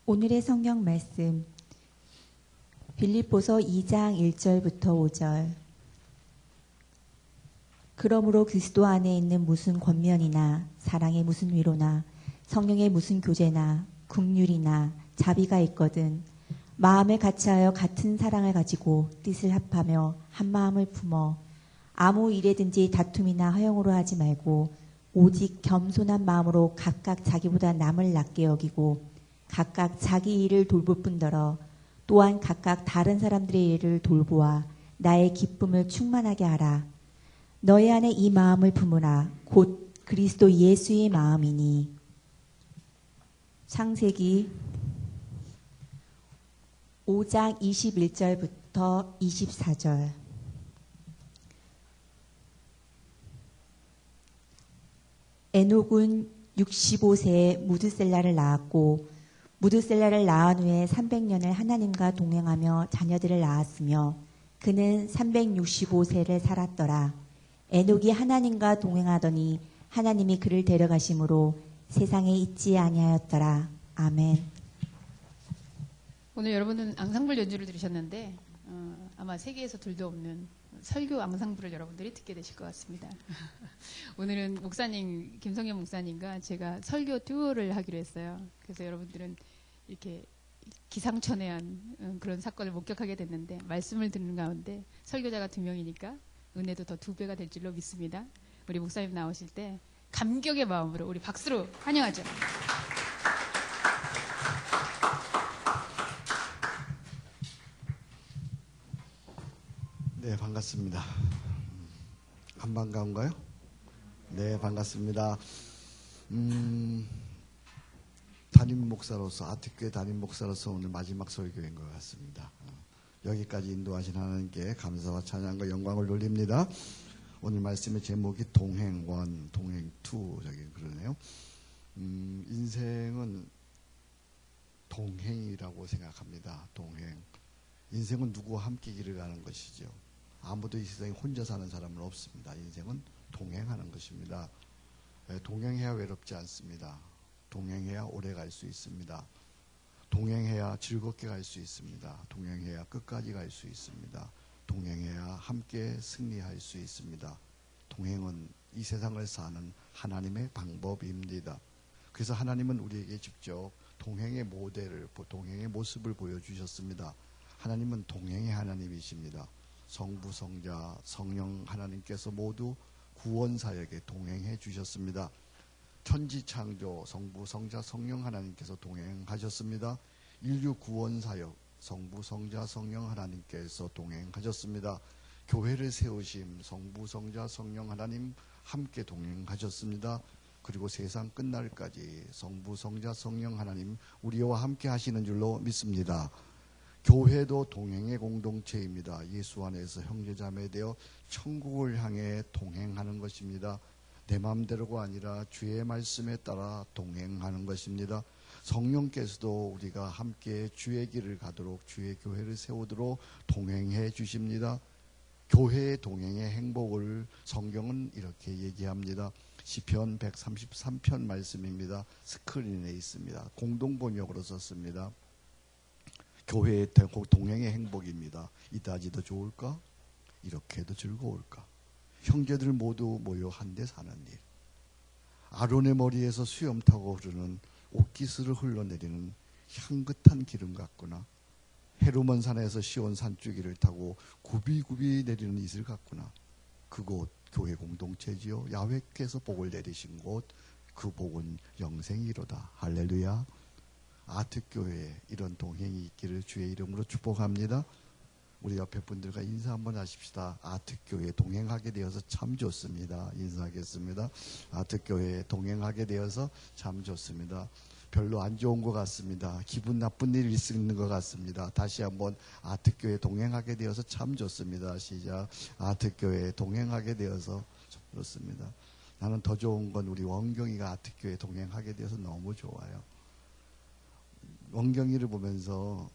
오늘의 성경 말씀 빌립보서 2장 1절부터 5절. 그러므로 그리스도 안에 있는 무슨 권면이나 사랑의 무슨 위로나 성령의 무슨 교제나 긍휼이나 자비가 있거든 마음을 같이하여 같은 사랑을 가지고 뜻을 합하며 한 마음을 품어 아무 일에든지 다툼이나 허용으로 하지 말고 오직 겸손한 마음으로 각각 자기보다 남을 낫게 여기고 각각 자기 일을 돌볼 뿐더러 또한 각각 다른 사람들의 일을 돌보아 나의 기쁨을 충만하게 하라. 너희 안에 이 마음을 품으라. 곧 그리스도 예수의 마음이니. 창세기 5장 21절부터 24절. 에녹은 65세에 무드셀라를 낳았고 무드셀라를 낳은 후에 300년을 하나님과 동행하며 자녀들을 낳았으며 그는 365세를 살았더라. 에녹이 하나님과 동행하더니 하나님이 그를 데려가심으로 세상에 있지 아니하였더라. 아멘. 오늘 여러분은 앙상블 연주를 들으셨는데 아마 세계에서 둘도 없는 설교 앙상블을 여러분들이 듣게 되실 것 같습니다. 오늘은 목사님, 김성현 목사님과 제가 설교 듀오를 하기로 했어요. 그래서 여러분들은 이렇게 기상천외한 그런 사건을 목격하게 됐는데 말씀을 듣는 가운데 설교자가 2명이니까 은혜도 더 2배가 될 줄로 믿습니다. 우리 목사님 나오실 때 감격의 마음으로 우리 박수로 환영하죠. 네, 반갑습니다. 안 반가운가요? 네, 반갑습니다. 담임 목사로서, 아트교회 담임 목사로서 오늘 마지막 설교인 것 같습니다. 여기까지 인도하신 하나님께 감사와 찬양과 영광을 돌립니다. 오늘 말씀의 제목이 동행 1, 동행 2, 저기 그러네요. 인생은 동행이라고 생각합니다. 동행. 인생은 누구와 함께 길을 가는 것이죠. 아무도 이 세상에 혼자 사는 사람은 없습니다. 인생은 동행하는 것입니다. 동행해야 외롭지 않습니다. 동행해야 오래 갈 수 있습니다. 동행해야 즐겁게 갈 수 있습니다. 동행해야 끝까지 갈 수 있습니다. 동행해야 함께 승리할 수 있습니다. 동행은 이 세상을 사는 하나님의 방법입니다. 그래서 하나님은 우리에게 직접 동행의 모델을, 동행의 모습을 보여주셨습니다. 하나님은 동행의 하나님이십니다. 성부, 성자, 성령 하나님께서 모두 구원 사역에 동행해 주셨습니다. 천지 창조, 성부, 성자, 성령 하나님께서 동행하셨습니다. 인류 구원 사역, 성부, 성자, 성령 하나님께서 동행하셨습니다. 교회를 세우심, 성부, 성자, 성령 하나님 함께 동행하셨습니다. 그리고 세상 끝날까지 성부, 성자, 성령 하나님 우리와 함께 하시는 줄로 믿습니다. 교회도 동행의 공동체입니다. 예수 안에서 형제자매 되어 천국을 향해 동행하는 것입니다. 내 마음대로가 아니라 주의 말씀에 따라 동행하는 것입니다. 성령께서도 우리가 함께 주의 길을 가도록 주의 교회를 세우도록 동행해 주십니다. 교회의 동행의 행복을 성경은 이렇게 얘기합니다. 시편 133편 말씀입니다. 스크린에 있습니다. 공동번역으로 썼습니다. 교회의 동행의 행복입니다. 이따지 더 좋을까? 이렇게 해도 즐거울까? 형제들 모두 모여 한데 사는 일. 아론의 머리에서 수염 타고 흐르는 옥기스를 흘러내리는 향긋한 기름 같구나. 헤르몬 산에서 시온 산줄기를 타고 굽이굽이 내리는 이슬 같구나. 그곳 교회 공동체지요. 야훼께서 복을 내리신 곳, 그 복은 영생이로다. 할렐루야. 아트교회에 이런 동행이 있기를 주의 이름으로 축복합니다. 우리 옆에 분들과 인사 한번 하십시다. 아트교회에 동행하게 되어서 참 좋습니다. 인사하겠습니다. 아트교회에 동행하게 되어서 참 좋습니다. 별로 안 좋은 것 같습니다. 기분 나쁜 일이 있는 것 같습니다. 다시 한번 아트교회에 동행하게 되어서 참 좋습니다. 시작. 아트교회에 동행하게 되어서 좋습니다. 나는 더 좋은 건 우리 원경이가 아트교회에 동행하게 되어서 너무 좋아요. 원경이를 보면서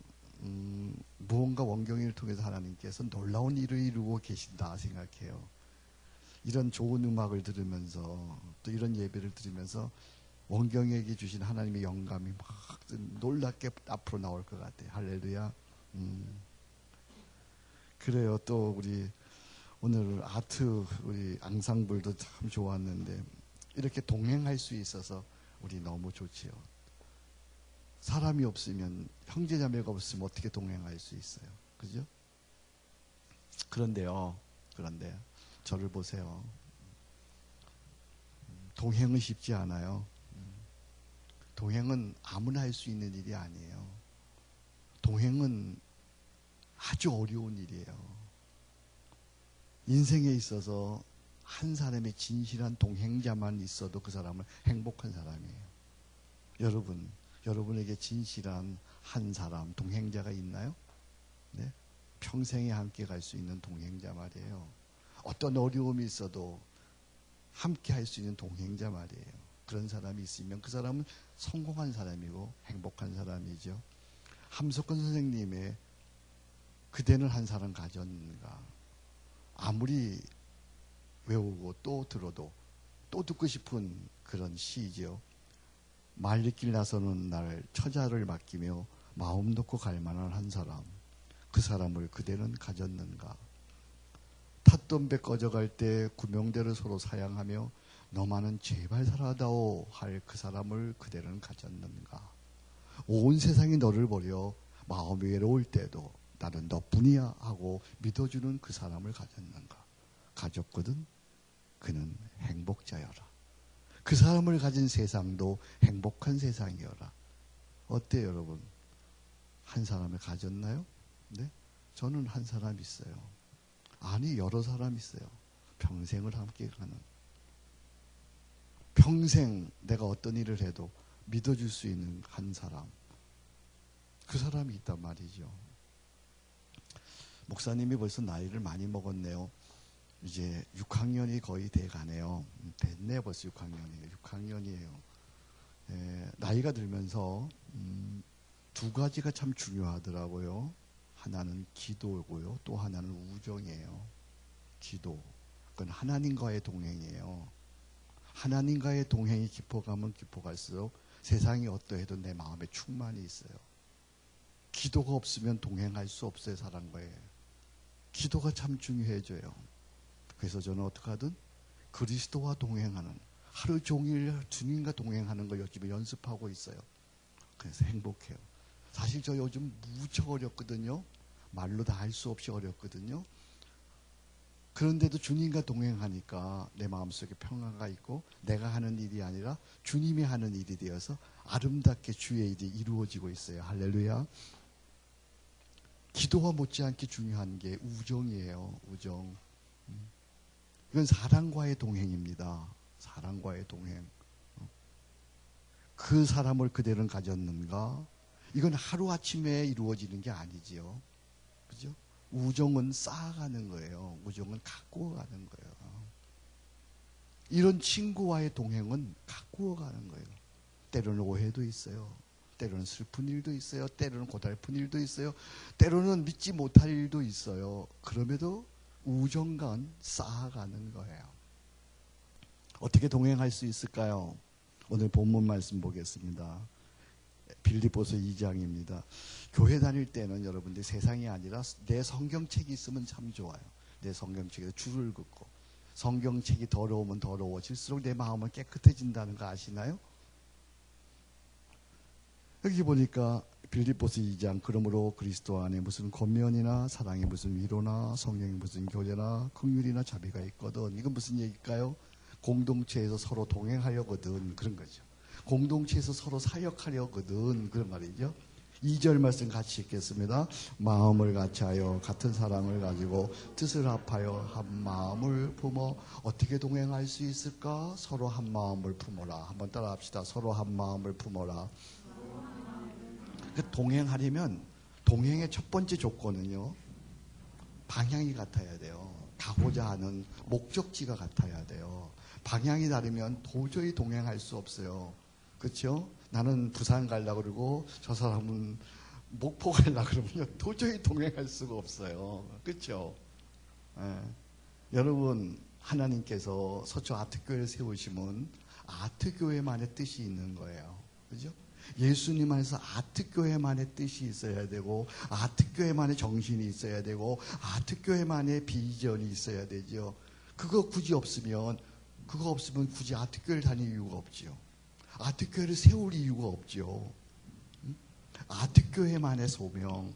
무언가 원경이를 통해서 하나님께서 놀라운 일을 이루고 계신다 생각해요. 이런 좋은 음악을 들으면서 또 이런 예배를 들으면서 원경에게 주신 하나님의 영감이 막 놀랍게 앞으로 나올 것 같아요. 할렐루야. 그래요. 또 우리 오늘 아트 우리 앙상블도 참 좋았는데 이렇게 동행할 수 있어서 우리 너무 좋지요. 사람이 없으면 형제자매가 없으면 어떻게 동행할 수 있어요. 그죠? 그런데 저를 보세요. 동행은 쉽지 않아요. 동행은 아무나 할 수 있는 일이 아니에요. 동행은 아주 어려운 일이에요. 인생에 있어서 한 사람의 진실한 동행자만 있어도 그 사람은 행복한 사람이에요. 여러분에게 진실한 한 사람, 동행자가 있나요? 네? 평생에 함께 갈 수 있는 동행자 말이에요. 어떤 어려움이 있어도 함께 할 수 있는 동행자 말이에요. 그런 사람이 있으면 그 사람은 성공한 사람이고 행복한 사람이죠. 함석헌 선생님의 그대는 한 사람 가졌는가, 아무리 외우고 또 들어도 또 듣고 싶은 그런 시죠. 말리길 나서는 날 처자를 맡기며 마음 놓고 갈 만한 한 사람, 그 사람을 그대는 가졌는가. 탔던 배 꺼져갈 때 구명대를 서로 사양하며 너만은 제발 살아다오 할 그 사람을 그대는 가졌는가. 온 세상이 너를 버려 마음이 외로울 때도 나는 너뿐이야 하고 믿어주는 그 사람을 가졌는가. 가졌거든. 그는 행복자여라. 그 사람을 가진 세상도 행복한 세상이여라. 어때요, 여러분? 한 사람을 가졌나요? 네? 저는 한 사람 있어요. 아니, 여러 사람 있어요. 평생을 함께 가는. 평생 내가 어떤 일을 해도 믿어줄 수 있는 한 사람. 그 사람이 있단 말이죠. 목사님이 벌써 나이를 많이 먹었네요. 이제 6학년이 거의 돼 가네요. 됐네, 벌써 6학년이에요. 6학년이에요. 나이가 들면서 두 가지가 참 중요하더라고요. 하나는 기도고요. 또 하나는 우정이에요. 기도. 그건 하나님과의 동행이에요. 하나님과의 동행이 깊어가면 깊어갈수록 세상이 어떠해도 내 마음에 충만이 있어요. 기도가 없으면 동행할 수 없어요, 사람과의. 기도가 참 중요해져요. 그래서 저는 어떻게 하든 그리스도와 동행하는, 하루 종일 주님과 동행하는 걸 요즘에 연습하고 있어요. 그래서 행복해요. 사실 저 요즘 무척 어렵거든요. 말로 다 할 수 없이 어렵거든요. 그런데도 주님과 동행하니까 내 마음속에 평화가 있고 내가 하는 일이 아니라 주님이 하는 일이 되어서 아름답게 주의 일이 이루어지고 있어요. 할렐루야. 기도와 못지않게 중요한 게 우정이에요. 우정. 이건 사랑과의 동행입니다. 사랑과의 동행. 그 사람을 그대는 가졌는가? 이건 하루아침에 이루어지는 게 아니지요. 그죠? 우정은 쌓아가는 거예요. 우정은 가꾸어 가는 거예요. 이런 친구와의 동행은 가꾸어 가는 거예요. 때로는 오해도 있어요. 때로는 슬픈 일도 있어요. 때로는 고달픈 일도 있어요. 때로는 믿지 못할 일도 있어요. 그럼에도 우정간 쌓아가는 거예요. 어떻게 동행할 수 있을까요? 오늘 본문 말씀 보겠습니다. 빌립보서 2장입니다. 교회 다닐 때는 여러분들 세상이 아니라 내 성경책이 있으면 참 좋아요. 내 성경책에 줄을 긋고 성경책이 더러우면 더러워질수록 내 마음은 깨끗해진다는 거 아시나요? 여기 보니까 빌립보서 2장, 그러므로 그리스도 안에 무슨 권면이나 사랑에 무슨 위로나 성령에 무슨 교제나 긍휼이나 자비가 있거든. 이건 무슨 얘기일까요? 공동체에서 서로 동행하려거든, 그런 거죠. 공동체에서 서로 사역하려거든, 그런 말이죠. 2절 말씀 같이 읽겠습니다. 마음을 같이 하여 같은 사랑을 가지고 뜻을 합하여 한 마음을 품어 어떻게 동행할 수 있을까? 서로 한 마음을 품어라. 한번 따라 합시다. 서로 한 마음을 품어라. 동행하려면 동행의 첫 번째 조건은요, 방향이 같아야 돼요. 가고자 하는 목적지가 같아야 돼요. 방향이 다르면 도저히 동행할 수 없어요. 그렇죠? 나는 부산 가려고 그러고 저 사람은 목포 가려고 그러면 도저히 동행할 수가 없어요. 그렇죠? 여러분, 하나님께서 서초 아트교회를 세우시면 아트교회만의 뜻이 있는 거예요. 그죠? 예수님 안에서 아트교회만의 뜻이 있어야 되고, 아트교회만의 정신이 있어야 되고, 아트교회만의 비전이 있어야 되죠. 그거 없으면 굳이 아트교회를 다닐 이유가 없지요. 아트교회를 세울 이유가 없지요. 아트교회만의 소명,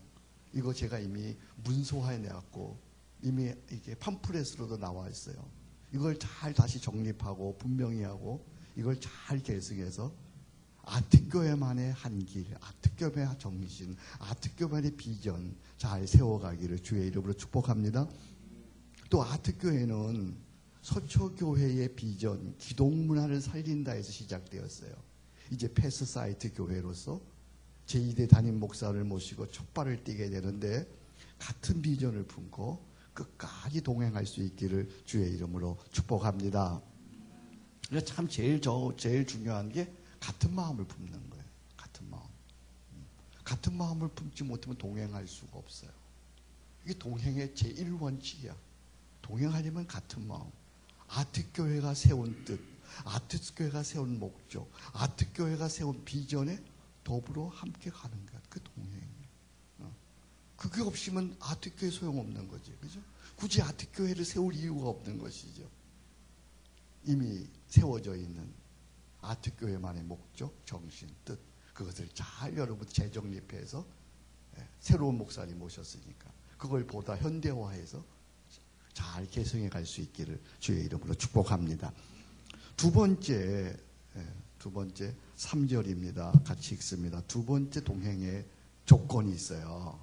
이거 제가 이미 문서화해 내갖고 이미 이게 팜플렛으로도 나와 있어요. 이걸 잘 다시 정립하고 분명히 하고 이걸 잘 계승해서 아트교회만의 한길, 아트교회의 정신, 아트교회만의 비전 잘 세워가기를 주의 이름으로 축복합니다. 또 아트교회는 서초교회의 비전, 기독문화를 살린다 해서 시작되었어요. 이제 패스사이트 교회로서 제2대 담임 목사를 모시고 촛발을 띄게 되는데 같은 비전을 품고 끝까지 동행할 수 있기를 주의 이름으로 축복합니다. 그래서 참 제일 중요한 게 같은 마음을 품는 거예요. 같은 마음. 같은 마음을 품지 못하면 동행할 수가 없어요. 이게 동행의 제1원칙이야. 동행하려면 같은 마음. 아트교회가 세운 뜻, 아트교회가 세운 목적, 아트교회가 세운 비전에 더불어 함께 가는 거야. 그 동행이에요. 그게 없으면 아트교회 소용없는 거지. 그죠? 굳이 아트교회를 세울 이유가 없는 것이죠. 이미 세워져 있는 아트교회만의 목적, 정신, 뜻, 그것을 잘 여러분 재정립해서 새로운 목사님 모셨으니까 그걸 보다 현대화해서 잘 개성해 갈 수 있기를 주의 이름으로 축복합니다. 두 번째 3절입니다. 같이 읽습니다. 두 번째 동행의 조건이 있어요.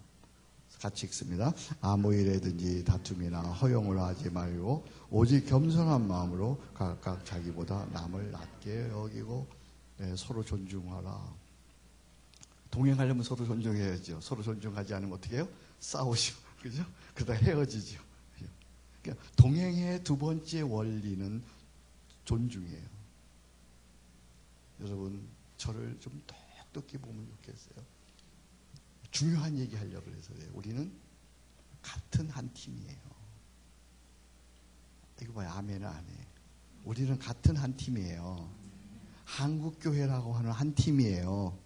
같이 읽습니다. 아무 일에든지 다툼이나 허용을 하지 말고 오직 겸손한 마음으로 각각 자기보다 남을 낮게 여기고 서로 존중하라. 동행하려면 서로 존중해야죠. 서로 존중하지 않으면 어떻게 해요? 싸우죠. 그죠? 그러다 헤어지죠. 그러니까 동행의 두 번째 원리는 존중이에요. 여러분, 저를 좀 똑똑히 보면 좋겠어요. 중요한 얘기 하려고 해서 우리는 같은 한 팀이에요. 이거 봐요. 아멘은 안 해. 우리는 같은 한 팀이에요. 한국교회라고 하는 한 팀이에요.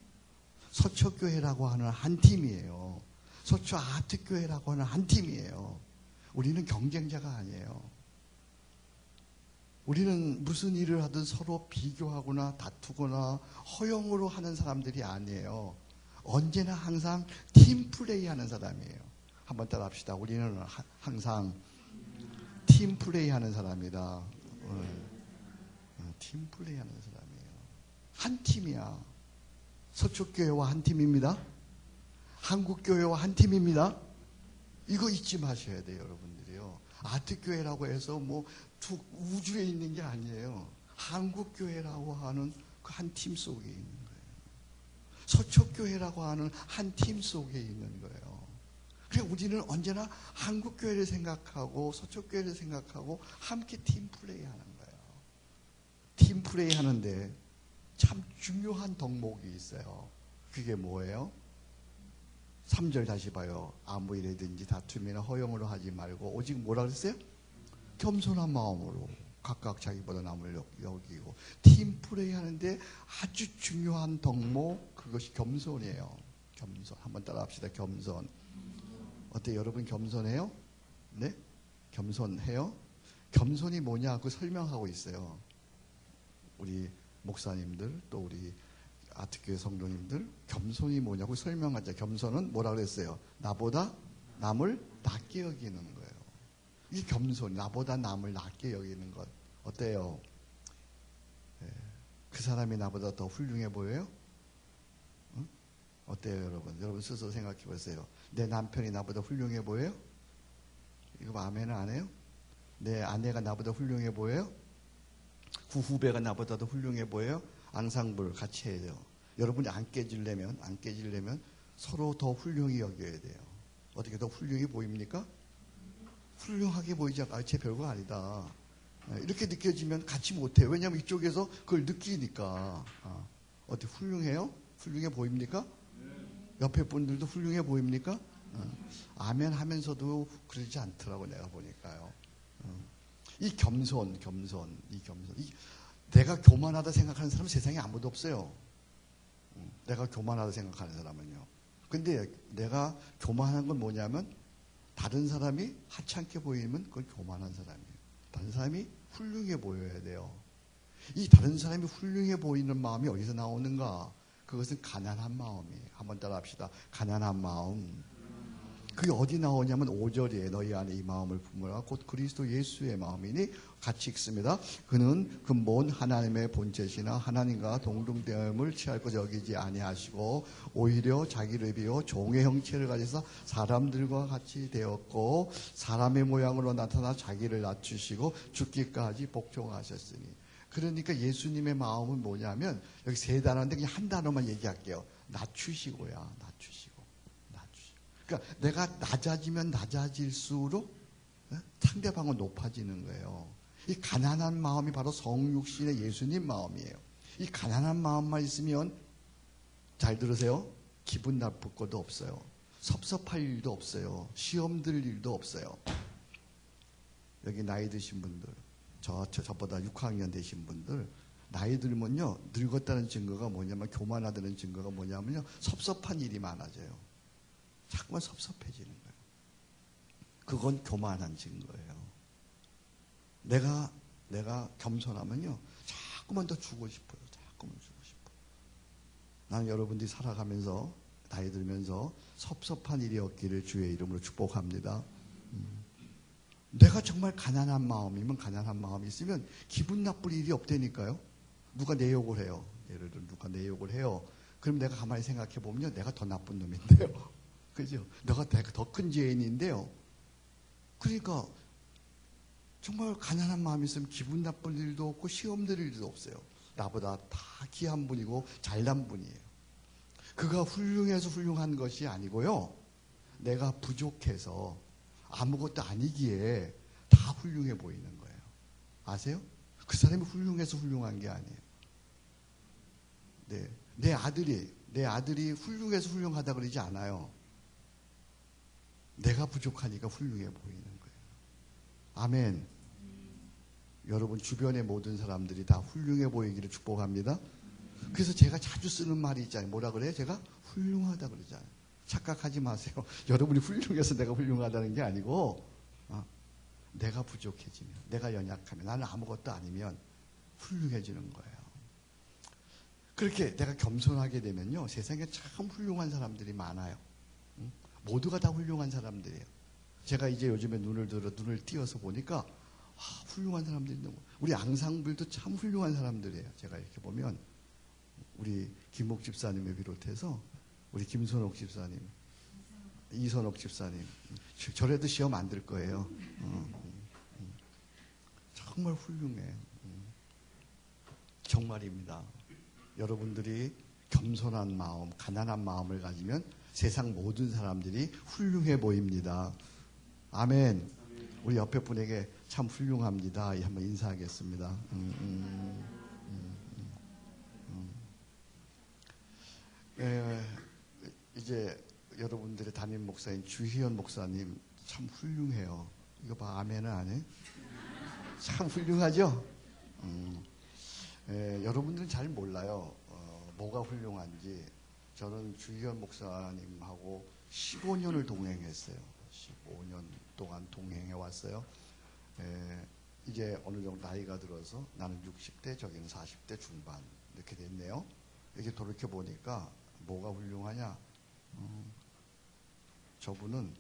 서초교회라고 하는 한 팀이에요. 서초 아트교회라고 하는 한 팀이에요. 우리는 경쟁자가 아니에요. 우리는 무슨 일을 하든 서로 비교하거나 다투거나 허용으로 하는 사람들이 아니에요. 언제나 항상 팀플레이 하는 사람이에요. 한번 따라 합시다. 우리는 항상 팀플레이 하는 사람이다. 팀플레이 하는 사람이에요. 한 팀이야. 서초교회와 한 팀입니다. 한국교회와 한 팀입니다. 이거 잊지 마셔야 돼요, 여러분들이요. 아트교회라고 해서 뭐 우주에 있는 게 아니에요. 한국교회라고 하는 그 한 팀 속에 있는 거예요. 서초교회라고 하는 한 팀 속에 있는 거예요. 그래서 우리는 언제나 한국교회를 생각하고 서초교회를 생각하고 함께 팀플레이 하는 거예요. 팀플레이 하는데 참 중요한 덕목이 있어요. 그게 뭐예요? 3절 다시 봐요. 아무 일에든지 다툼이나 허용으로 하지 말고 오직 뭐라 그랬어요? 겸손한 마음으로 각각 자기보다 남을 여기고 팀플레이 하는데 아주 중요한 덕목, 그것이 겸손이에요. 겸손. 한번 따라 합시다. 겸손. 어때요? 여러분 겸손해요? 네? 겸손해요? 겸손이 뭐냐고 설명하고 있어요. 우리 목사님들 또 우리 아트교회 성도님들 겸손이 뭐냐고 설명하자. 겸손은 뭐라 그랬어요? 나보다 남을 낮게 여기는 거예요. 이 겸손, 나보다 남을 낮게 여기는 것 어때요? 그 사람이 나보다 더 훌륭해 보여요? 응? 어때요, 여러분? 여러분 스스로 생각해 보세요. 내 남편이 나보다 훌륭해 보여요? 이거 아멘은 안 해요? 내 아내가 나보다 훌륭해 보여요? 그 후배가 나보다 더 훌륭해 보여요? 앙상블 같이 해야 돼요. 여러분이 안 깨지려면 서로 더 훌륭히 여겨야 돼요. 어떻게 더 훌륭히 보입니까? 훌륭하게 보이지 않아. 쟤 별거 아니다. 이렇게 느껴지면 같이 못해요. 왜냐하면 이쪽에서 그걸 느끼니까. 어떻게 훌륭해요? 훌륭해 보입니까? 옆에 분들도 훌륭해 보입니까? 아멘 하면서도 그러지 않더라고 내가 보니까요. 이 겸손. 내가 교만하다 생각하는 사람은 세상에 아무도 없어요. 내가 교만하다 생각하는 사람은요. 근데 내가 교만한 건 뭐냐면 다른 사람이 하찮게 보이면 그건 교만한 사람이에요. 다른 사람이 훌륭해 보여야 돼요. 이 다른 사람이 훌륭해 보이는 마음이 어디서 나오는가? 그것은 가난한 마음이에요. 한번 따라 합시다. 가난한 마음. 그게 어디 나오냐면 5절에 너희 안에 이 마음을 품으라 곧 그리스도 예수의 마음이니 같이 읽습니다. 그는 근본 하나님의 본체시나 하나님과 동등됨을 취할 것 여기지 아니하시고 오히려 자기를 비워 종의 형체를 가져서 사람들과 같이 되었고 사람의 모양으로 나타나 자기를 낮추시고 죽기까지 복종하셨으니. 그러니까 예수님의 마음은 뭐냐면 여기 세 단어인데 그냥 한 단어만 얘기할게요. 낮추시고야. 낮추시고. 그러니까 내가 낮아지면 낮아질수록 상대방은 높아지는 거예요. 이 가난한 마음이 바로 성육신의 예수님 마음이에요. 이 가난한 마음만 있으면 잘 들으세요. 기분 나쁠 것도 없어요. 섭섭할 일도 없어요. 시험 들 일도 없어요. 여기 나이 드신 분들, 저보다 6학년 되신 분들, 나이 들면요, 늙었다는 증거가 뭐냐면, 교만하다는 증거가 뭐냐면요, 섭섭한 일이 많아져요. 자꾸만 섭섭해지는 거예요. 그건 교만한 증거예요. 내가 겸손하면요, 자꾸만 더 주고 싶어요. 자꾸만 주고 싶어요. 나는 여러분들이 살아가면서, 나이 들면서 섭섭한 일이 없기를 주의 이름으로 축복합니다. 내가 정말 가난한 마음이면, 가난한 마음이 있으면 기분 나쁠 일이 없다니까요. 누가 내 욕을 해요. 예를 들어 누가 내 욕을 해요. 그럼 내가 가만히 생각해 보면요, 내가 더 나쁜 놈인데요. 그죠? 내가 더 큰 죄인인데요. 그러니까 정말 가난한 마음이 있으면 기분 나쁠 일도 없고 시험 들 일도 없어요. 나보다 다 귀한 분이고 잘난 분이에요. 그가 훌륭해서 훌륭한 것이 아니고요. 내가 부족해서 아무것도 아니기에 다 훌륭해 보이는 거예요. 아세요? 그 사람이 훌륭해서 훌륭한 게 아니에요. 네, 내 아들이 훌륭해서 훌륭하다 그러지 않아요. 내가 부족하니까 훌륭해 보이는 거예요. 아멘. 여러분 주변의 모든 사람들이 다 훌륭해 보이기를 축복합니다. 그래서 제가 자주 쓰는 말이 있잖아요. 뭐라 그래요? 제가 훌륭하다 그러잖아요. 착각하지 마세요. 여러분이 훌륭해서 내가 훌륭하다는 게 아니고 내가 부족해지면, 내가 연약하면, 나는 아무것도 아니면 훌륭해지는 거예요. 그렇게 내가 겸손하게 되면요, 세상에 참 훌륭한 사람들이 많아요. 모두가 다 훌륭한 사람들이에요. 제가 이제 요즘에 눈을 띄어서 보니까 훌륭한 사람들이 너무, 우리 앙상블도 참 훌륭한 사람들이에요. 제가 이렇게 보면 우리 김목 집사님을 비롯해서 우리 김선옥 집사님, 이선옥 집사님, 저래도 시험 안 들 거예요. 정말 훌륭해. 정말입니다. 여러분들이 겸손한 마음, 가난한 마음을 가지면 세상 모든 사람들이 훌륭해 보입니다. 아멘. 우리 옆에 분에게 참 훌륭합니다. 한번 인사하겠습니다. 이제 여러분들의 담임 목사인 주희연 목사님 참 훌륭해요. 이거 봐, 아멘은 안 해? 참 훌륭하죠? 여러분들은 잘 몰라요. 뭐가 훌륭한지. 저는 주희연 목사님하고 15년을 동행했어요. 15년 동안 동행해 왔어요. 이제 어느 정도 나이가 들어서 나는 60대, 저기는 40대 중반 이렇게 됐네요. 이렇게 돌이켜 보니까 뭐가 훌륭하냐? 저분은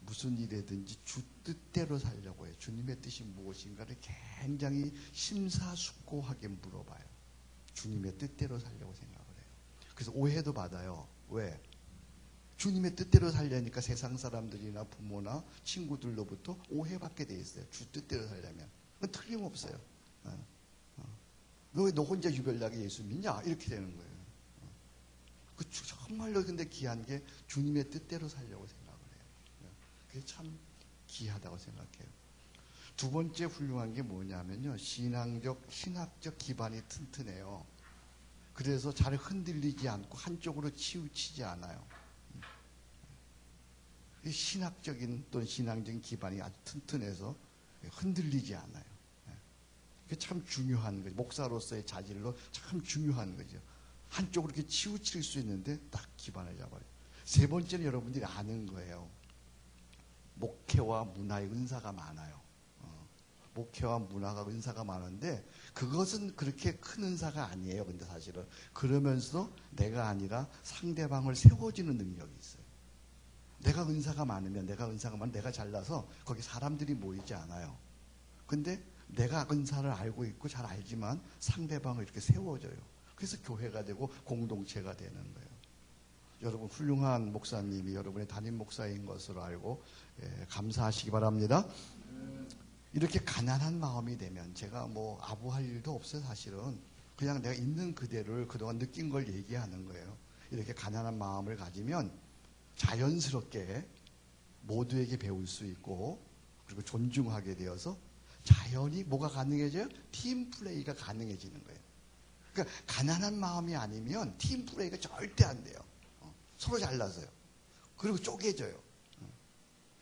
무슨 일이든지 주 뜻대로 살려고 해요. 주님의 뜻이 무엇인가를 굉장히 심사숙고하게 물어봐요. 주님의 뜻대로 살려고 생각을 해요. 그래서 오해도 받아요. 왜? 주님의 뜻대로 살려니까 세상 사람들이나 부모나 친구들로부터 오해받게 돼 있어요. 주 뜻대로 살려면. 그건 틀림없어요. 너 왜 너 혼자 유별나게 예수 믿냐? 이렇게 되는 거예요. 그 정말로 근데 귀한 게 주님의 뜻대로 살려고 생각을 해요. 그게 참 귀하다고 생각해요. 두 번째 훌륭한 게 뭐냐면요. 신학적 기반이 튼튼해요. 그래서 잘 흔들리지 않고 한쪽으로 치우치지 않아요. 신학적인 또는 신앙적인 기반이 아주 튼튼해서 흔들리지 않아요. 그게 참 중요한 거죠. 목사로서의 자질로 참 중요한 거죠. 한쪽으로 이렇게 치우칠 수 있는데 딱 기반을 잡아요. 세 번째는 여러분들이 아는 거예요. 목회와 문화의 은사가 많아요. 목회와 문화가 은사가 많은데 그것은 그렇게 큰 은사가 아니에요. 근데 사실은 그러면서도 내가 아니라 상대방을 세워주는 능력이 있어요. 내가 은사가 많으면 내가 잘나서 거기 사람들이 모이지 않아요. 근데 내가 은사를 알고 있고 잘 알지만 상대방을 이렇게 세워줘요. 그래서 교회가 되고 공동체가 되는 거예요. 여러분 훌륭한 목사님이 여러분의 담임 목사인 것으로 알고 감사하시기 바랍니다. 이렇게 가난한 마음이 되면 제가 뭐 아부할 일도 없어요. 사실은 그냥 내가 있는 그대로를 그동안 느낀 걸 얘기하는 거예요. 이렇게 가난한 마음을 가지면 자연스럽게 모두에게 배울 수 있고 그리고 존중하게 되어서 자연히 뭐가 가능해져요? 팀 플레이가 가능해지는 거예요. 그러니까 가난한 마음이 아니면 팀 플레이가 절대 안 돼요. 서로 잘나서요. 그리고 쪼개져요.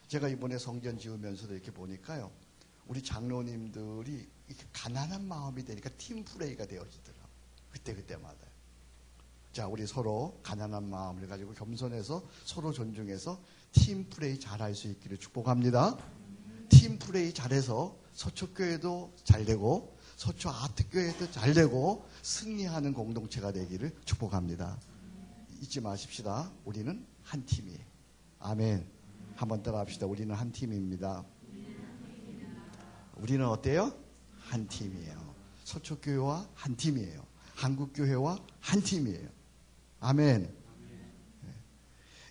제가 이번에 성전 지으면서도 이렇게 보니까요. 우리 장로님들이 이렇게 가난한 마음이 되니까 팀 플레이가 되어지더라고요. 그때마다요. 자, 우리 서로 가난한 마음을 가지고 겸손해서 서로 존중해서 팀 플레이 잘할 수 있기를 축복합니다. 팀 플레이 잘해서 서초교회도 잘되고 서초 아트교회도 잘되고 승리하는 공동체가 되기를 축복합니다. 잊지 마십시다. 우리는 한 팀이에요. 아멘. 한번 따라 합시다. 우리는 한 팀입니다. 우리는 어때요? 한 팀이에요. 서초교회와 한 팀이에요. 한국교회와 한 팀이에요. 아멘.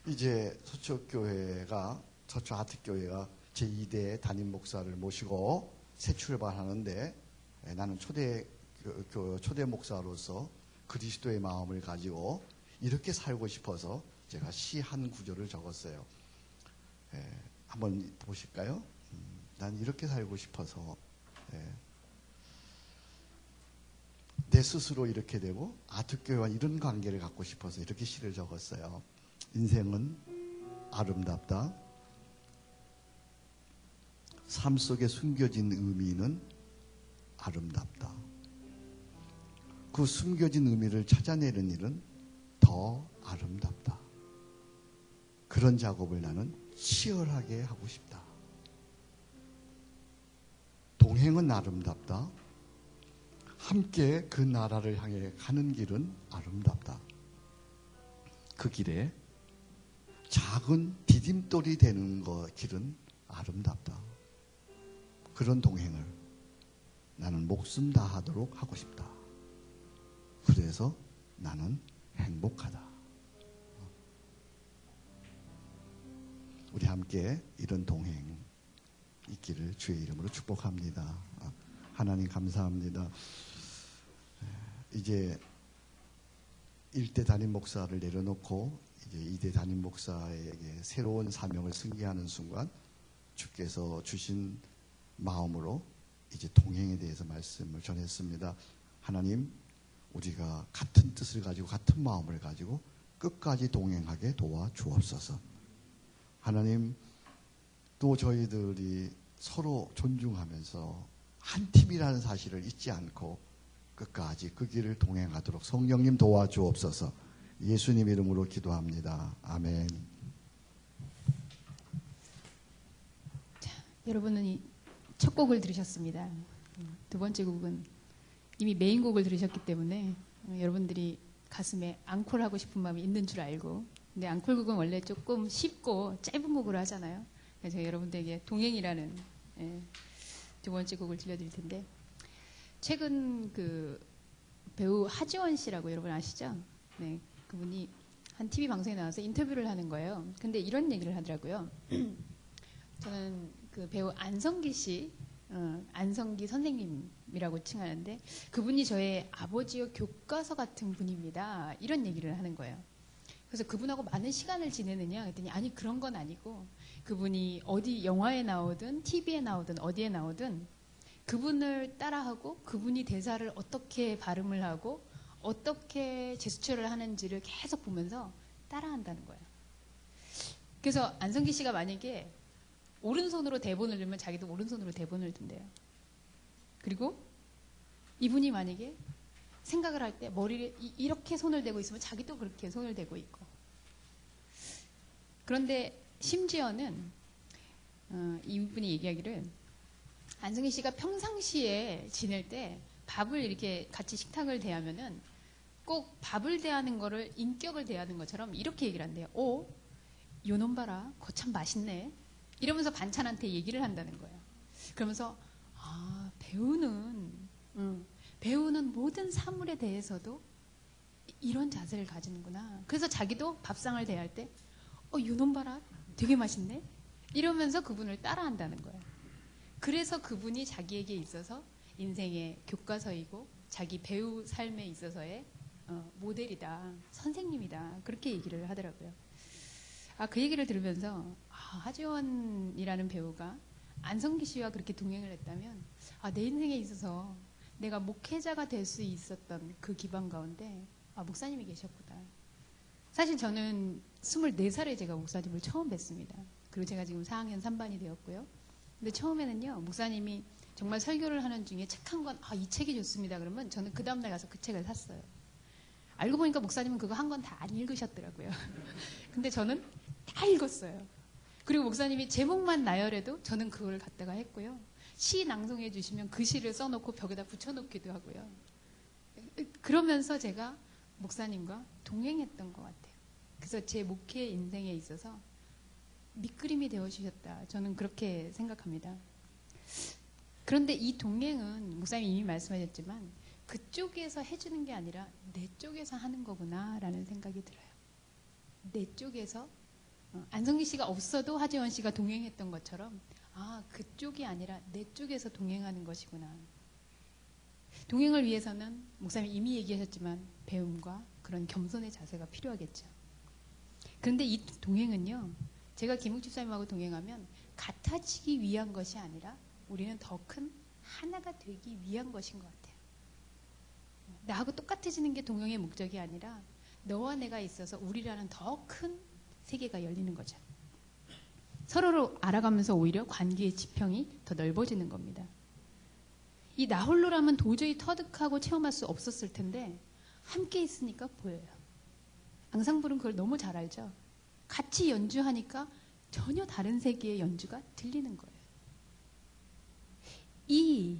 이제 서초교회가 서초아트교회가 제2대 담임 목사를 모시고 새 출발하는데 나는 초대 목사로서 그리스도의 마음을 가지고 이렇게 살고 싶어서 제가 시 한 구절을 적었어요. 한번 보실까요? 난 이렇게 살고 싶어서 내 스스로 이렇게 되고 아트교회와 이런 관계를 갖고 싶어서 이렇게 시를 적었어요. 인생은 아름답다. 삶 속에 숨겨진 의미는 아름답다. 그 숨겨진 의미를 찾아내는 일은 더 아름답다. 그런 작업을 나는 치열하게 하고 싶다. 동행은 아름답다. 함께 그 나라를 향해 가는 길은 아름답다. 그 길에 작은 디딤돌이 되는 길은 아름답다. 그런 동행을 나는 목숨 다하도록 하고 싶다. 그래서 나는 행복하다. 우리 함께 이런 동행 있기를 주의 이름으로 축복합니다. 하나님 감사합니다. 이제 1대 담임 목사를 내려놓고 이제 2대 담임 목사에게 새로운 사명을 승계하는 순간 주께서 주신 마음으로 이제 동행에 대해서 말씀을 전했습니다. 하나님, 우리가 같은 뜻을 가지고 같은 마음을 가지고 끝까지 동행하게 도와주옵소서. 하나님, 또 저희들이 서로 존중하면서 한 팀이라는 사실을 잊지 않고 끝까지 그 길을 동행하도록 성령님 도와주옵소서. 예수님 이름으로 기도합니다. 아멘. 자, 여러분은 첫 곡을 들으셨습니다. 두 번째 곡은 이미 메인 곡을 들으셨기 때문에 여러분들이 가슴에 앙콜하고 싶은 마음이 있는 줄 알고, 근데 앙콜곡은 원래 조금 쉽고 짧은 곡으로 하잖아요. 그래서 제가 여러분들에게 동행이라는 두 번째 곡을 들려드릴 텐데, 최근 그 배우 하지원 씨라고 여러분 아시죠? 네, 그분이 한 TV 방송에 나와서 인터뷰를 하는 거예요. 근데 이런 얘기를 하더라고요. 저는 그 배우 안성기 씨, 안성기 선생님이라고 칭하는데 그분이 저의 아버지의 교과서 같은 분입니다. 이런 얘기를 하는 거예요. 그래서 그분하고 많은 시간을 지내느냐 그랬더니 아니 그런 건 아니고, 그분이 어디 영화에 나오든 TV에 나오든 어디에 나오든 그분을 따라하고 그분이 대사를 어떻게 발음을 하고 어떻게 제스처를 하는지를 계속 보면서 따라한다는 거예요. 그래서 안성기 씨가 만약에 오른손으로 대본을 들면 자기도 오른손으로 대본을 든대요. 그리고 이분이 만약에 생각을 할 때 머리를 이렇게 손을 대고 있으면 자기도 그렇게 손을 대고 있고. 그런데 심지어는 이분이 얘기하기를 안성기 씨가 평상시에 지낼 때 밥을 이렇게 같이 식탁을 대하면은 꼭 밥을 대하는 거를 인격을 대하는 것처럼 이렇게 얘기를 한대요. 오, 요놈 봐라. 거 참 맛있네. 이러면서 반찬한테 얘기를 한다는 거예요. 그러면서 아, 배우는 모든 사물에 대해서도 이런 자세를 가지는구나. 그래서 자기도 밥상을 대할 때 요놈 봐라. 되게 맛있네. 이러면서 그분을 따라한다는 거예요. 그래서 그분이 자기에게 있어서 인생의 교과서이고 자기 배우 삶에 있어서의 모델이다. 선생님이다. 그렇게 얘기를 하더라고요. 그 얘기를 들으면서 하지원이라는 배우가 안성기 씨와 그렇게 동행을 했다면 내 인생에 있어서 내가 목회자가 될 수 있었던 그 기반 가운데 목사님이 계셨구나. 사실 저는 24살에 제가 목사님을 처음 뵀습니다. 그리고 제가 지금 4학년 3반이 되었고요. 근데 처음에는요, 목사님이 정말 설교를 하는 중에 책 한 권, 이 책이 좋습니다. 그러면 저는 그 다음날 가서 그 책을 샀어요. 알고 보니까 목사님은 그거 한 권 다 안 읽으셨더라고요. 근데 저는 다 읽었어요. 그리고 목사님이 제목만 나열해도 저는 그걸 갖다가 했고요. 시 낭송해 주시면 그 시를 써놓고 벽에다 붙여놓기도 하고요. 그러면서 제가 목사님과 동행했던 것 같아요. 그래서 제 목회 인생에 있어서 밑그림이 되어주셨다. 저는 그렇게 생각합니다. 그런데 이 동행은 목사님이 이미 말씀하셨지만 그쪽에서 해주는 게 아니라 내 쪽에서 하는 거구나라는 생각이 들어요. 내 쪽에서 안성기 씨가 없어도 하지원 씨가 동행했던 것처럼 그쪽이 아니라 내 쪽에서 동행하는 것이구나. 동행을 위해서는 목사님이 이미 얘기하셨지만 배움과 그런 겸손의 자세가 필요하겠죠. 그런데 이 동행은요, 제가 김욱 집사님하고 동행하면 같아지기 위한 것이 아니라 우리는 더 큰 하나가 되기 위한 것인 것 같아요. 나하고 똑같아지는 게 동행의 목적이 아니라 너와 내가 있어서 우리라는 더 큰 세계가 열리는 거죠. 서로를 알아가면서 오히려 관계의 지평이 더 넓어지는 겁니다. 이 나 홀로라면 도저히 터득하고 체험할 수 없었을 텐데 함께 있으니까 보여요. 앙상블은 그걸 너무 잘 알죠. 같이 연주하니까 전혀 다른 세계의 연주가 들리는 거예요. 이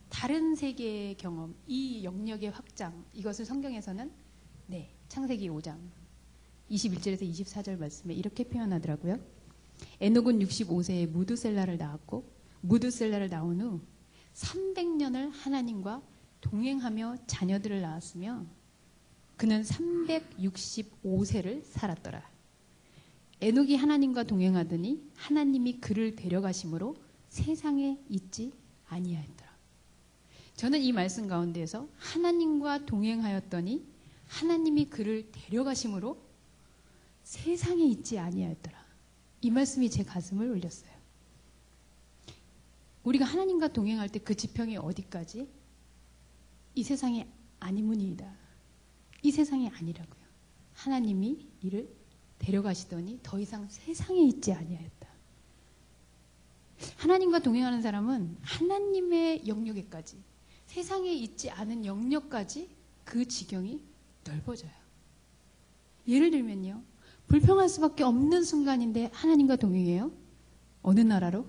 다른 세계의 경험, 이 영역의 확장, 이것을 성경에서는 창세기 5장 21절에서 24절 말씀에 이렇게 표현하더라고요. 에녹은 65세에 무두셀라를 낳았고 무두셀라를 낳은 후 300년을 하나님과 동행하며 자녀들을 낳았으며 그는 365세를 살았더라. 에녹이 하나님과 동행하더니 하나님이 그를 데려가심으로 세상에 있지 아니하였더라. 저는 이 말씀 가운데에서 하나님과 동행하였더니 하나님이 그를 데려가심으로 세상에 있지 아니하였더라. 이 말씀이 제 가슴을 울렸어요. 우리가 하나님과 동행할 때 그 지평이 어디까지? 이 세상이 아니문이이다. 이 세상이 아니라고요. 하나님이 이를 데려가시더니 더 이상 세상에 있지 아니하였다. 하나님과 동행하는 사람은 하나님의 영역에까지, 세상에 있지 않은 영역까지 그 지경이 넓어져요. 예를 들면요, 불평할 수밖에 없는 순간인데 하나님과 동행해요. 어느 나라로?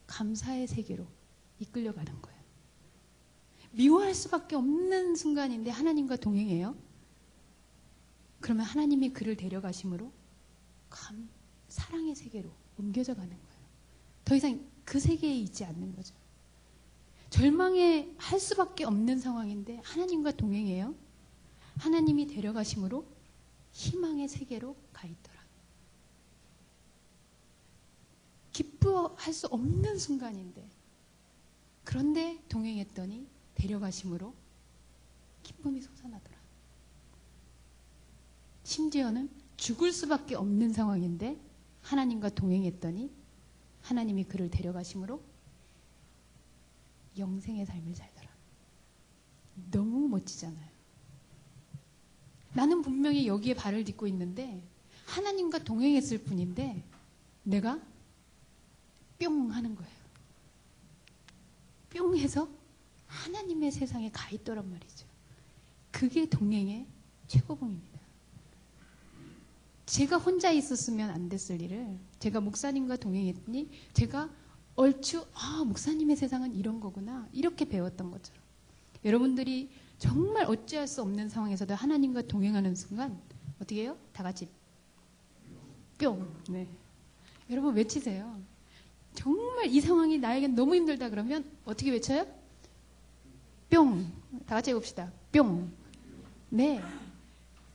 감사의 세계로 이끌려가는 거예요. 미워할 수밖에 없는 순간인데 하나님과 동행해요. 그러면 하나님이 그를 데려가심으로 사랑의 세계로 옮겨져 가는 거예요. 더 이상 그 세계에 있지 않는 거죠. 절망해 할 수밖에 없는 상황인데 하나님과 동행해요. 하나님이 데려가심으로 희망의 세계로 가 있더라. 기뻐할 수 없는 순간인데 그런데 동행했더니 데려가심으로 기쁨이 솟아나더라. 심지어는 죽을 수밖에 없는 상황인데 하나님과 동행했더니 하나님이 그를 데려가심으로 영생의 삶을 살더라. 너무 멋지잖아요. 나는 분명히 여기에 발을 딛고 있는데 하나님과 동행했을 뿐인데 내가 뿅 하는 거예요. 뿅 해서 하나님의 세상에 가 있더란 말이죠. 그게 동행의 최고봉입니다. 제가 혼자 있었으면 안 됐을 일을 제가 목사님과 동행했더니 제가 얼추 목사님의 세상은 이런 거구나 이렇게 배웠던 것처럼 여러분들이 정말 어찌할 수 없는 상황에서도 하나님과 동행하는 순간 어떻게 해요? 다 같이 뿅. 네. 여러분 외치세요. 정말 이 상황이 나에겐 너무 힘들다 그러면 어떻게 외쳐요? 뿅. 다 같이 해봅시다. 뿅. 네.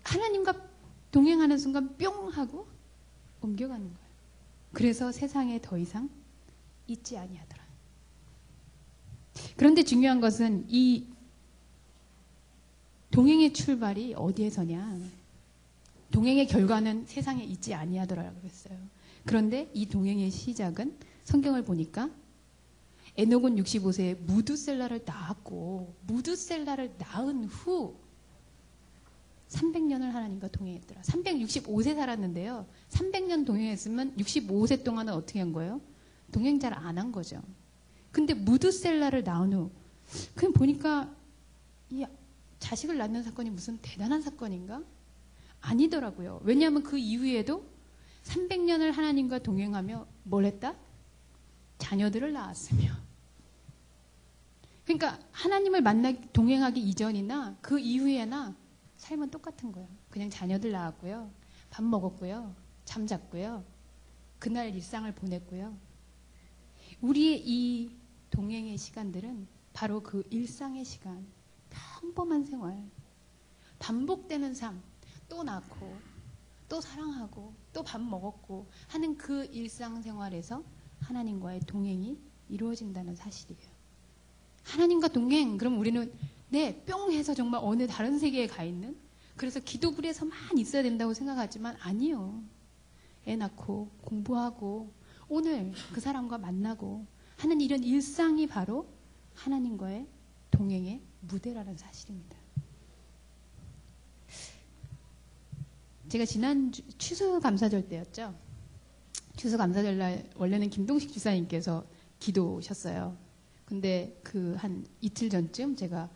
하나님과 동행하는 순간 뿅 하고 옮겨가는 거예요. 그래서 세상에 더 이상 있지 아니하더라. 그런데 중요한 것은 이 동행의 출발이 어디에서냐? 동행의 결과는 세상에 있지 아니하더라라고 그랬어요. 그런데 이 동행의 시작은 성경을 보니까 에녹은 65세에 무두셀라를 낳았고 무두셀라를 낳은 후 300년을 하나님과 동행했더라. 365세 살았는데요. 300년 동행했으면 65세 동안은 어떻게 한 거예요? 동행 잘 안 한 거죠. 근데 무두셀라를 낳은 후 그냥 보니까 이 자식을 낳는 사건이 무슨 대단한 사건인가? 아니더라고요. 왜냐하면 그 이후에도 300년을 하나님과 동행하며 뭘 했다? 자녀들을 낳았으며. 그러니까 하나님을 동행하기 이전이나 그 이후에나 삶은 똑같은 거예요. 그냥 자녀들 낳았고요. 밥 먹었고요. 잠잤고요. 그날 일상을 보냈고요. 우리의 이 동행의 시간들은 바로 그 일상의 시간, 평범한 생활, 반복되는 삶, 또 낳고, 또 사랑하고, 또 밥 먹었고 하는 그 일상생활에서 하나님과의 동행이 이루어진다는 사실이에요. 하나님과 동행, 그럼 우리는 뿅 해서 정말 어느 다른 세계에 가 있는 그래서 기도불에서만 있어야 된다고 생각하지만 아니요. 애 낳고 공부하고 오늘 그 사람과 만나고 하는 이런 일상이 바로 하나님과의 동행의 무대라는 사실입니다. 제가 지난 추수감사절 때였죠. 추수감사절 날 원래는 김동식 주사님께서 기도하셨어요. 근데 그 한 이틀 전쯤 제가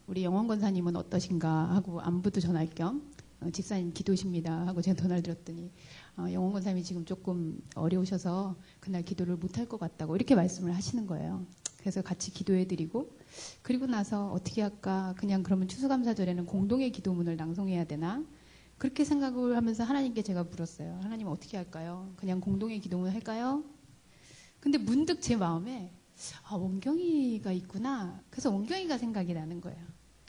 우리 영원 권사님은 어떠신가 하고 안부도 전할 겸 집사님 기도십니다 하고 제가 전화를 드렸더니 영원 권사님이 지금 조금 어려우셔서 그날 기도를 못할 것 같다고 이렇게 말씀을 하시는 거예요. 그래서 같이 기도해드리고 그리고 나서 어떻게 할까? 그냥 그러면 추수감사절에는 공동의 기도문을 낭송해야 되나? 그렇게 생각을 하면서 하나님께 제가 물었어요. 하나님 어떻게 할까요? 그냥 공동의 기도문 할까요? 근데 문득 제 마음에 원경이가 있구나. 그래서 원경이가 생각이 나는 거예요.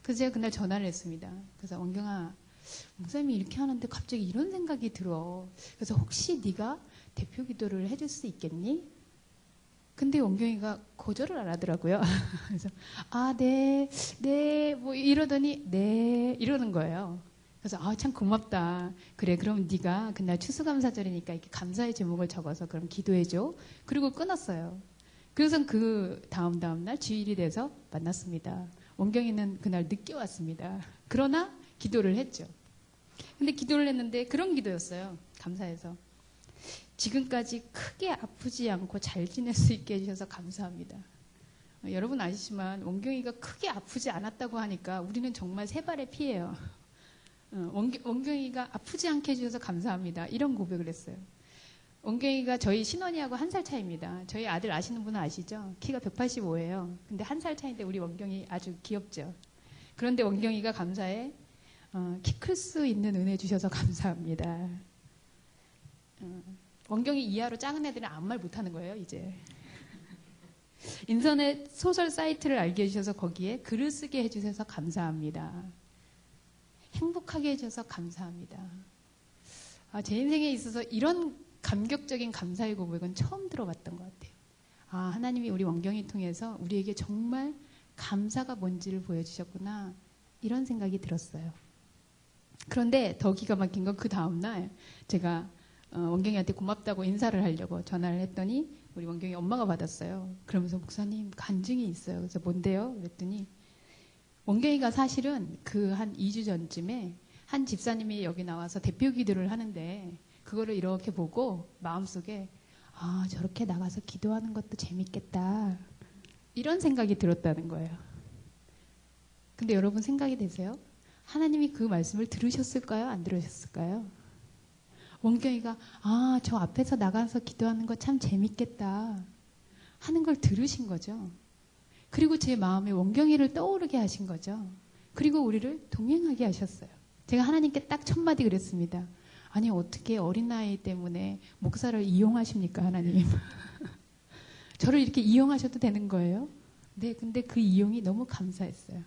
그래서 제가 그날 전화를 했습니다. 그래서 원경아, 목사님이 이렇게 하는데 갑자기 이런 생각이 들어. 그래서 혹시 네가 대표 기도를 해줄 수 있겠니? 근데 원경이가 거절을 안 하더라고요. 그래서 네, 뭐 이러더니 네 이러는 거예요. 그래서 참 고맙다. 그래, 그럼 네가 그날 추수감사절이니까 이렇게 감사의 제목을 적어서 그럼 기도해줘. 그리고 끊었어요. 그래서 그 다음 날 주일이 돼서 만났습니다. 원경이는 그날 늦게 왔습니다. 그러나 기도를 했죠. 근데 기도를 했는데 그런 기도였어요. 감사해서. 지금까지 크게 아프지 않고 잘 지낼 수 있게 해주셔서 감사합니다. 여러분 아시지만 원경이가 크게 아프지 않았다고 하니까 우리는 정말 세 발의 피예요. 원경이가 아프지 않게 해주셔서 감사합니다. 이런 고백을 했어요. 원경이가 저희 신원이하고 1살 차이입니다. 저희 아들 아시는 분은 아시죠? 키가 185예요. 근데 1살 차이인데 우리 원경이 아주 귀엽죠. 그런데 원경이가 감사해 키 클 수 있는 은혜 주셔서 감사합니다. 원경이 이하로 작은 애들은 아무 말 못하는 거예요, 이제. 인터넷 소설 사이트를 알게 해주셔서 거기에 글을 쓰게 해주셔서 감사합니다. 행복하게 해주셔서 감사합니다. 제 인생에 있어서 이런 감격적인 감사의 고백은 처음 들어봤던 것 같아요. 하나님이 우리 원경이 통해서 우리에게 정말 감사가 뭔지를 보여주셨구나. 이런 생각이 들었어요. 그런데 더 기가 막힌 건 그 다음날 제가 원경이한테 고맙다고 인사를 하려고 전화를 했더니 우리 원경이 엄마가 받았어요. 그러면서 목사님 간증이 있어요. 그래서 뭔데요? 그랬더니 원경이가 사실은 그 한 2주 전쯤에 한 집사님이 여기 나와서 대표 기도를 하는데 그거를 이렇게 보고 마음속에 저렇게 나가서 기도하는 것도 재밌겠다 이런 생각이 들었다는 거예요. 근데 여러분 생각이 되세요? 하나님이 그 말씀을 들으셨을까요? 안 들으셨을까요? 원경이가 저 앞에서 나가서 기도하는 거 참 재밌겠다 하는 걸 들으신 거죠. 그리고 제 마음에 원경이를 떠오르게 하신 거죠. 그리고 우리를 동행하게 하셨어요. 제가 하나님께 딱 첫 마디 그랬습니다. 아니 어떻게 어린 나이 때문에 목사를 이용하십니까 하나님. 저를 이렇게 이용하셔도 되는 거예요? 네, 근데 그 이용이 너무 감사했어요.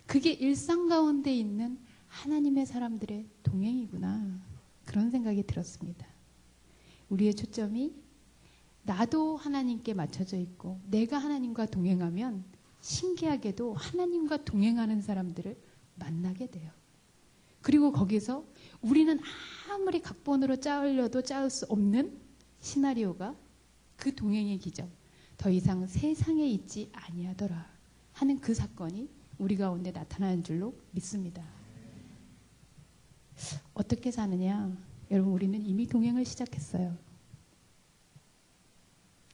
그게 일상 가운데 있는 하나님의 사람들의 동행이구나. 그런 생각이 들었습니다. 우리의 초점이 나도 하나님께 맞춰져 있고 내가 하나님과 동행하면 신기하게도 하나님과 동행하는 사람들을 만나게 돼요. 그리고 거기서 우리는 아무리 각본으로 짜으려도 짜을 수 없는 시나리오가 그 동행의 기적, 더 이상 세상에 있지 아니하더라 하는 그 사건이 우리 가운데 나타나는 줄로 믿습니다. 어떻게 사느냐? 여러분, 우리는 이미 동행을 시작했어요.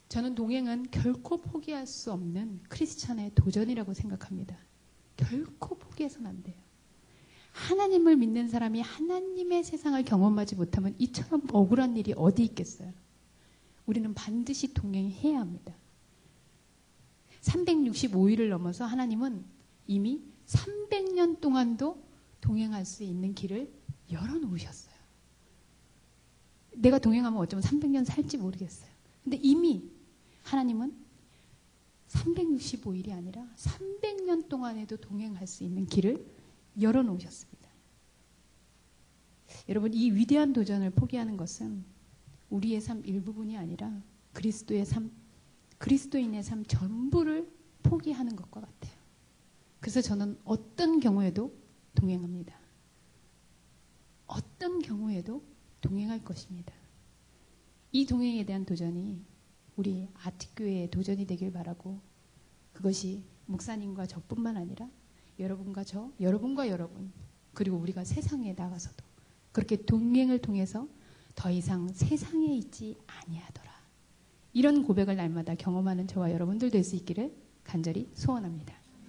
저는 동행은 결코 포기할 수 없는 크리스찬의 도전이라고 생각합니다. 결코 포기해서는 안 돼요. 하나님을 믿는 사람이 하나님의 세상을 경험하지 못하면 이처럼 억울한 일이 어디 있겠어요? 우리는 반드시 동행해야 합니다. 365일을 넘어서 하나님은 이미 300년 동안도 동행할 수 있는 길을 열어놓으셨어요. 내가 동행하면 어쩌면 300년 살지 모르겠어요. 근데 이미 하나님은 365일이 아니라 300년 동안에도 동행할 수 있는 길을 열어놓으셨습니다. 여러분, 이 위대한 도전을 포기하는 것은 우리의 삶 일부분이 아니라 그리스도의 삶, 그리스도인의 삶 전부를 포기하는 것과 같아요. 그래서 저는 어떤 경우에도 동행합니다. 어떤 경우에도 동행할 것입니다. 이 동행에 대한 도전이 우리 아트교회의 도전이 되길 바라고, 그것이 목사님과 저뿐만 아니라 여러분과 저, 여러분과 여러분, 그리고 우리가 세상에 나가서도 그렇게 동행을 통해서 더 이상 세상에 있지 아니하더라, 이런 고백을 날마다 경험하는 저와 여러분들 될 수 있기를 간절히 소원합니다.